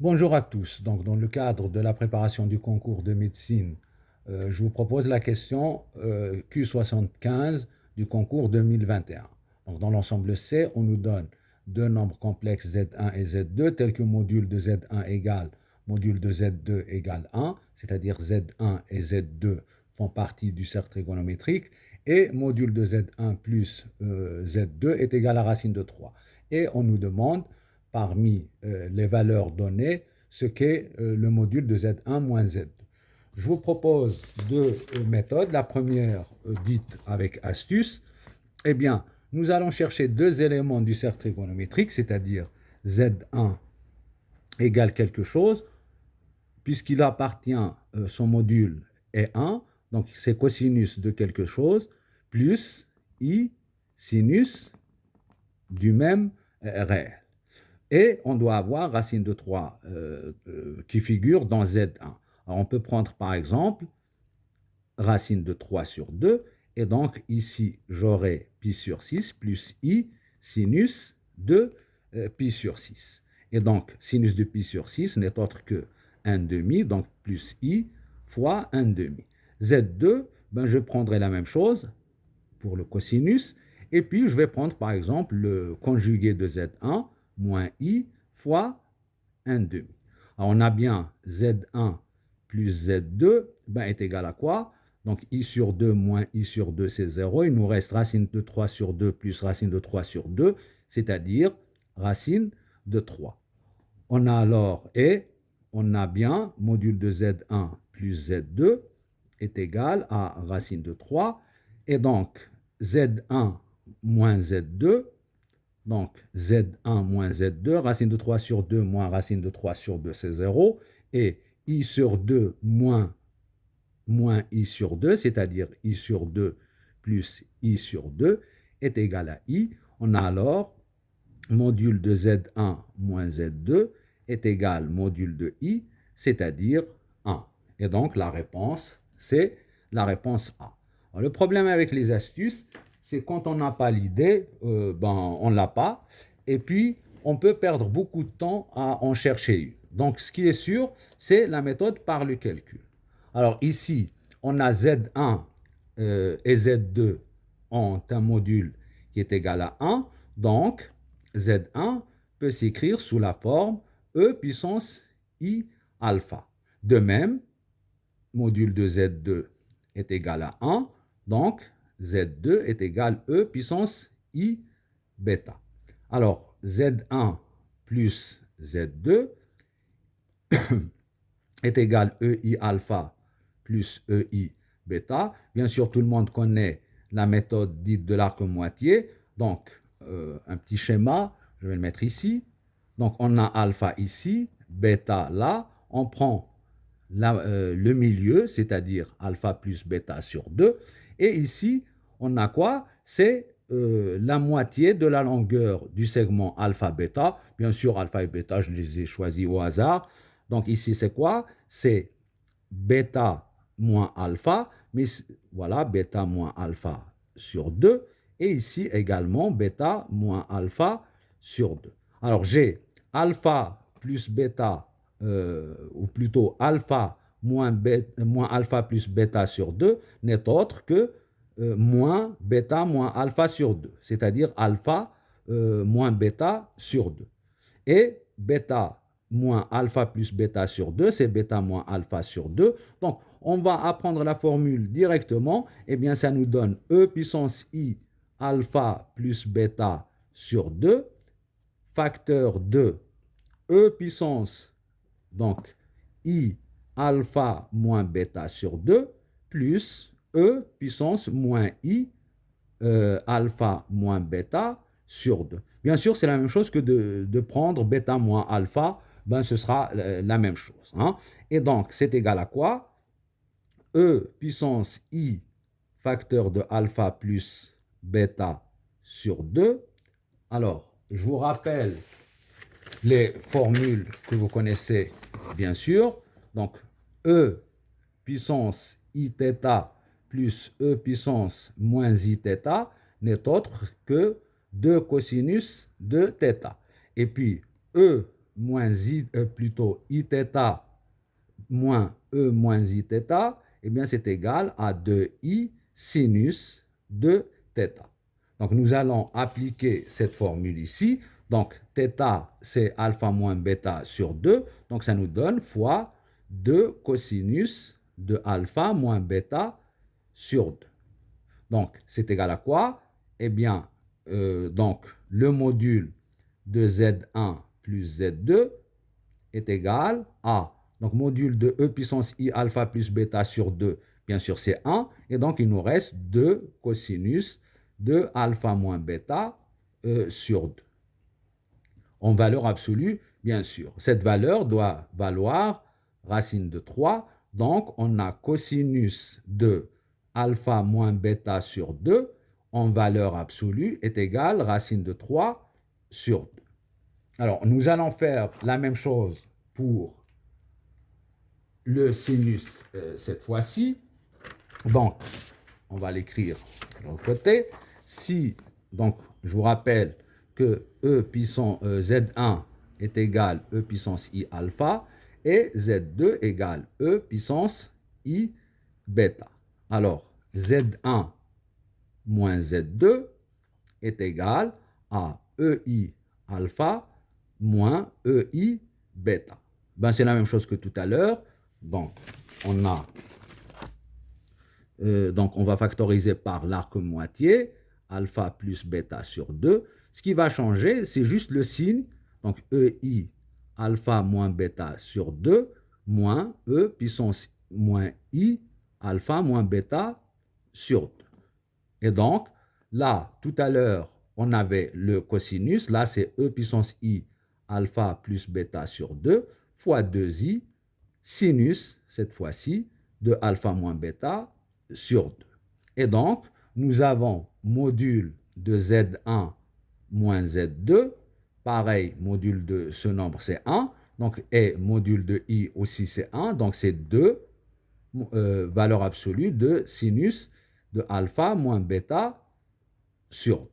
Bonjour à tous. Donc, dans le cadre de la préparation du concours de médecine, je vous propose la question Q75 du concours 2021. Donc, dans l'ensemble C, on nous donne deux nombres complexes Z1 et Z2, tels que module de Z1 égale module de Z2 égale 1, c'est-à-dire Z1 et Z2 font partie du cercle trigonométrique, et module de Z1 plus Z2 est égal à racine de 3. Et on nous demande parmi les valeurs données ce qu'est le module de Z1 moins Z2. Je vous propose deux méthodes. La première, dite avec astuce, eh bien, nous allons chercher deux éléments du cercle trigonométrique, c'est-à-dire Z1 égale quelque chose, puisqu'il appartient, son module est 1, donc c'est cosinus de quelque chose, plus I sinus du même réel. Et on doit avoir racine de 3 qui figure dans Z1. Alors on peut prendre par exemple racine de 3 sur 2, et donc ici j'aurai pi sur 6 plus I sinus de pi sur 6. Et donc sinus de pi sur 6 n'est autre que 1 demi, donc plus I fois 1 demi. Z2, ben, je prendrai la même chose pour le cosinus, et puis je vais prendre par exemple le conjugué de Z1 moins I fois 1 demi. Alors on a bien Z1 plus Z2 ben, est égal à quoi? Donc I sur 2 moins I sur 2 c'est 0. Il nous reste racine de 3 sur 2 plus racine de 3 sur 2, c'est-à-dire racine de 3. On a alors, et on a bien module de Z1 plus Z2 est égal à racine de 3. Et donc Z1 moins Z2, donc Z1 moins Z2, racine de 3 sur 2 moins racine de 3 sur 2, c'est 0. Et I sur 2 moins I sur 2, c'est-à-dire I sur 2 plus I sur 2, est égal à I. On a alors module de Z1 moins Z2 est égal module de I, c'est-à-dire 1. Et donc la réponse, c'est la réponse A. Alors, le problème avec les astuces, c'est quand on n'a pas l'idée, on ne l'a pas, et puis on peut perdre beaucoup de temps à en chercher une. Donc ce qui est sûr, c'est la méthode par le calcul. Alors ici, on a Z1 et Z2 ont un module qui est égal à 1, donc Z1 peut s'écrire sous la forme E puissance I alpha. De même, module de Z2 est égal à 1, donc Z2 est égal E puissance I bêta. Alors, Z1 plus Z2 est égal EI alpha plus EI bêta. Bien sûr, tout le monde connaît la méthode dite de l'arc moitié. Donc, un petit schéma, je vais le mettre ici. Donc, on a alpha ici, bêta là. On prend le milieu, c'est-à-dire alpha plus bêta sur 2. Et ici, on a quoi? C'est la moitié de la longueur du segment alpha-bêta. Bien sûr, alpha et bêta, je les ai choisis au hasard. Donc ici, c'est quoi? C'est bêta moins alpha, mais voilà, bêta moins alpha sur 2. Et ici également, bêta moins alpha sur 2. Alors j'ai alpha plus bêta, ou plutôt alpha moins alpha plus bêta sur 2 n'est autre que moins bêta moins alpha sur 2, c'est-à-dire alpha moins bêta sur 2. Et bêta moins alpha plus bêta sur 2, c'est bêta moins alpha sur 2. Donc, on va apprendre la formule directement. Eh bien, ça nous donne E puissance I alpha plus bêta sur 2, facteur de E puissance, donc I alpha moins bêta sur 2, plus E puissance moins I alpha moins bêta sur 2. Bien sûr, c'est la même chose que de prendre bêta moins alpha, ben, ce sera la même chose. Hein. Et donc, c'est égal à quoi? E puissance I facteur de alpha plus bêta sur 2. Alors, je vous rappelle les formules que vous connaissez, bien sûr. Donc, E puissance Iθ plus E puissance moins Iθ n'est autre que 2 cosinus de θ. Et puis, E moins plutôt Iθ moins E moins Iθ, eh bien c'est égal à 2I sinus de θ. Donc nous allons appliquer cette formule ici. Donc θ c'est alpha moins bêta sur 2. Donc ça nous donne fois 2 cosinus de alpha moins bêta sur 2. Donc c'est égal à quoi? Eh bien, donc le module de Z1 plus Z2 est égal à, donc module de E puissance I alpha plus bêta sur 2, bien sûr c'est 1, et donc il nous reste 2 cosinus de alpha moins bêta sur 2. En valeur absolue, bien sûr. Cette valeur doit valoir racine de 3, donc on a cosinus de alpha moins bêta sur 2 en valeur absolue est égal racine de 3 sur 2. Alors, nous allons faire la même chose pour le sinus cette fois-ci. Donc, on va l'écrire de l'autre côté. Si, donc, je vous rappelle que E puissance Z1 est égal E puissance I alpha et Z2 égale E puissance I bêta. Alors, Z1 moins Z2 est égal à EI alpha moins EI bêta. Ben, c'est la même chose que tout à l'heure. Donc, on a donc, on va factoriser par l'arc moitié, alpha plus bêta sur 2. Ce qui va changer, c'est juste le signe. Donc, EI alpha moins bêta sur 2 moins E puissance moins I alpha moins bêta sur 2. Et donc, là, tout à l'heure, on avait le cosinus. Là, c'est E puissance I alpha plus bêta sur 2 fois 2I sinus, cette fois-ci, de alpha moins bêta sur 2. Et donc, nous avons module de Z1 moins Z2. Pareil, module de ce nombre, c'est 1. Donc, et module de I aussi, c'est 1. Donc, c'est 2 valeur absolue de sinus de alpha moins bêta sur 2.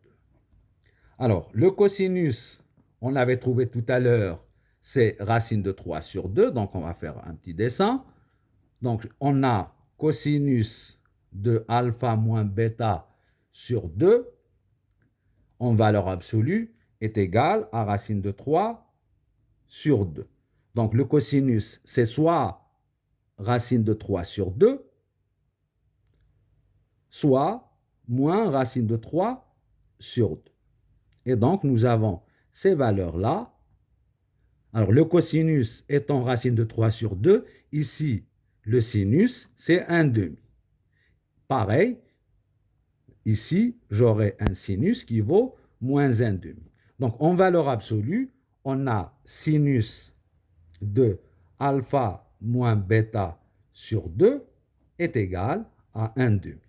Alors, le cosinus, on l'avait trouvé tout à l'heure, c'est racine de 3 sur 2. Donc, on va faire un petit dessin. Donc, on a cosinus de alpha moins bêta sur 2 en valeur absolue est égal à racine de 3 sur 2. Donc, le cosinus, c'est soit racine de 3 sur 2, soit moins racine de 3 sur 2. Et donc, nous avons ces valeurs-là. Alors, le cosinus étant racine de 3 sur 2, ici, le sinus, c'est 1 demi. Pareil, ici, j'aurai un sinus qui vaut moins 1 demi. Donc, en valeur absolue, on a sinus de alpha moins bêta sur 2 est égal à 1 demi.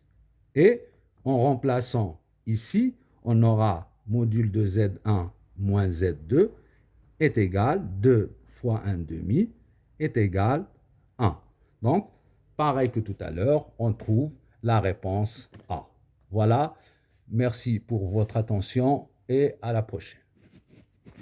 Et en remplaçant ici, on aura module de Z1 moins Z2 est égal 2 fois 1 demi est égal 1. Donc, pareil que tout à l'heure, on trouve la réponse A. Voilà, merci pour votre attention et à la prochaine.